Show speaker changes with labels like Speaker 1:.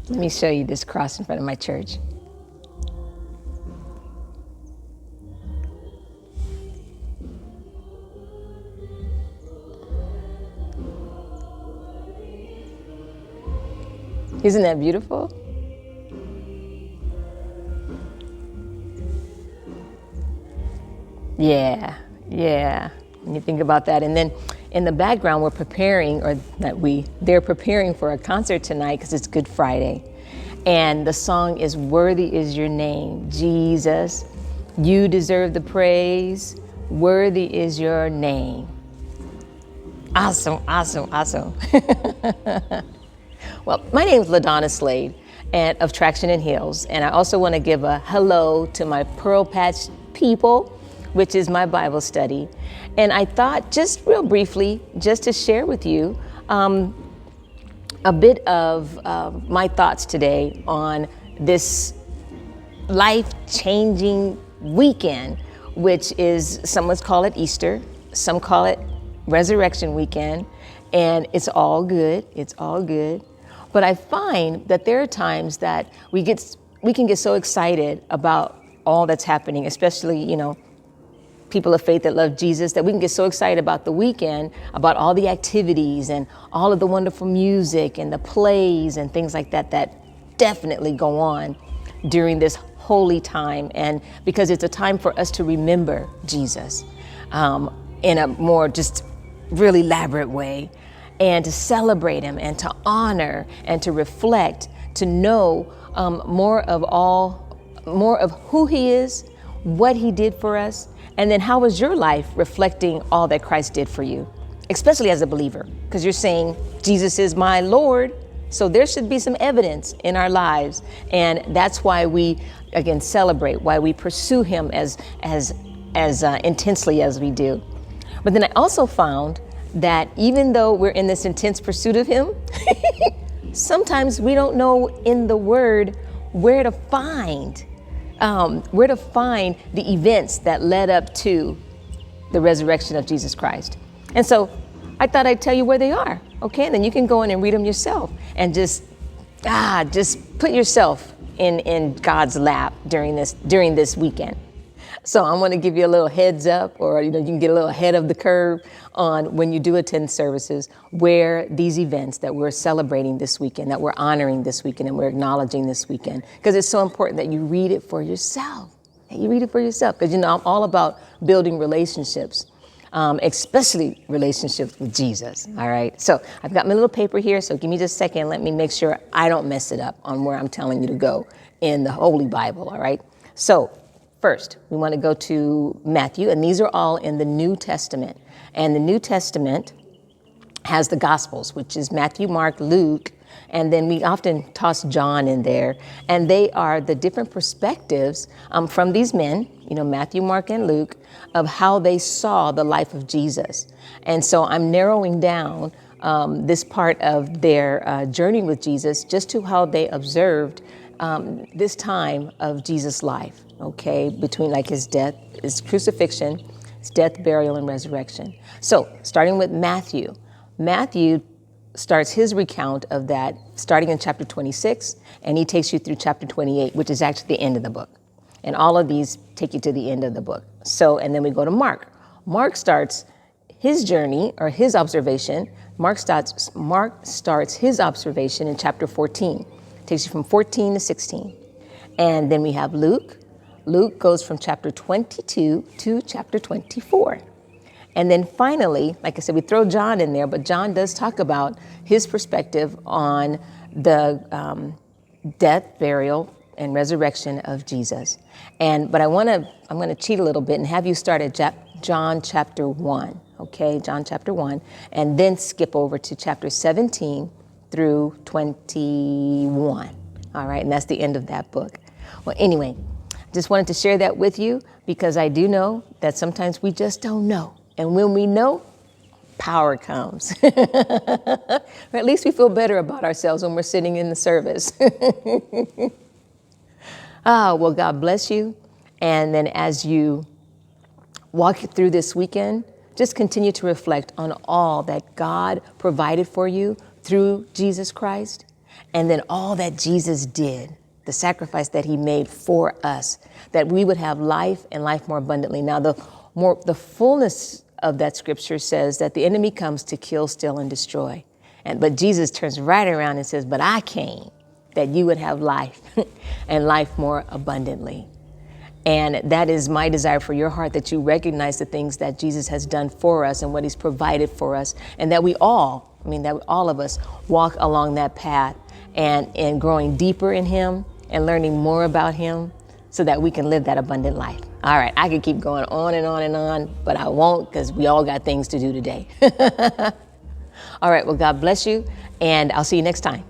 Speaker 1: Let me show you this cross in front of my church. Isn't that beautiful? Yeah. When you think about that. And then in the background, we're preparing, or not we, they're preparing for a concert tonight because it's Good Friday. And the song is Worthy Is Your Name, Jesus. You deserve the praise. Worthy is your name. Awesome. Well, my name is LaDonna Slade and of Traction and Hills. And I also want to give a hello to my Pearl Patch people, which is my Bible study. And I thought just real briefly, just to share with you a bit of my thoughts today on this life-changing weekend, which is, some would call it Easter, some call it Resurrection Weekend, and it's all good. But I find that there are times that we can get so excited about all that's happening, especially, people of faith that love Jesus, that we can get so excited about the weekend, about all the activities and all of the wonderful music and the plays and things like that definitely go on during this holy time. And because it's a time for us to remember Jesus in a more just really elaborate way, and to celebrate him and to honor and to reflect, to know more of who he is, what he did for us, and then how is your life reflecting all that Christ did for you, especially as a believer, because you're saying Jesus is my Lord. So there should be some evidence in our lives. And that's why we, again, celebrate, why we pursue him as intensely as we do. But then I also found that even though we're in this intense pursuit of him, sometimes we don't know in the word where to find the events that led up to the resurrection of Jesus Christ. And so I thought I'd tell you where they are, okay? And then you can go in and read them yourself and just put yourself in God's lap during this weekend. So I want to give you a little heads up, or you can get a little ahead of the curve on when you do attend services, where these events that we're celebrating this weekend, that we're honoring this weekend, and we're acknowledging this weekend, because it's so important that you read it for yourself. Because I'm all about building relationships, especially relationships with Jesus. All right. So I've got my little paper here. So give me just a second. Let me make sure I don't mess it up on where I'm telling you to go in the Holy Bible. All right. So first, we want to go to Matthew, and these are all in the New Testament. And the New Testament has the Gospels, which is Matthew, Mark, Luke, and then we often toss John in there. And they are the different perspectives from these men, Matthew, Mark, and Luke, of how they saw the life of Jesus. And so I'm narrowing down this part of their journey with Jesus just to how they observed this time of Jesus' life. Okay, between like his death, his crucifixion, his death, burial, and resurrection. So starting with Matthew. Matthew starts his recount of that starting in chapter 26, and he takes you through chapter 28, which is actually the end of the book. And all of these take you to the end of the book. So, and then we go to Mark. Mark starts his journey or his observation. Mark starts his observation in chapter 14. Takes you from 14 to 16. And then we have Luke. Luke goes from chapter 22 to chapter 24. And then finally, like I said, we throw John in there, but John does talk about his perspective on the death, burial, and resurrection of Jesus. But I'm going to cheat a little bit and have you start at John chapter 1, okay? John chapter 1, and then skip over to chapter 17 through 21. All right, and that's the end of that book. Well, anyway, just wanted to share that with you because I do know that sometimes we just don't know. And when we know, power comes. Or at least we feel better about ourselves when we're sitting in the service. Well, God bless you. And then as you walk through this weekend, just continue to reflect on all that God provided for you through Jesus Christ. And then all that Jesus did, the sacrifice that he made for us, that we would have life and life more abundantly. Now, the fullness of that scripture says that the enemy comes to kill, steal, and destroy. But Jesus turns right around and says, but I came that you would have life and life more abundantly. And that is my desire for your heart, that you recognize the things that Jesus has done for us and what he's provided for us, and that that all of us walk along that path and growing deeper in him and learning more about him so that we can live that abundant life. All right, I could keep going on and on and on, but I won't, because we all got things to do today. All right, well, God bless you, and I'll see you next time.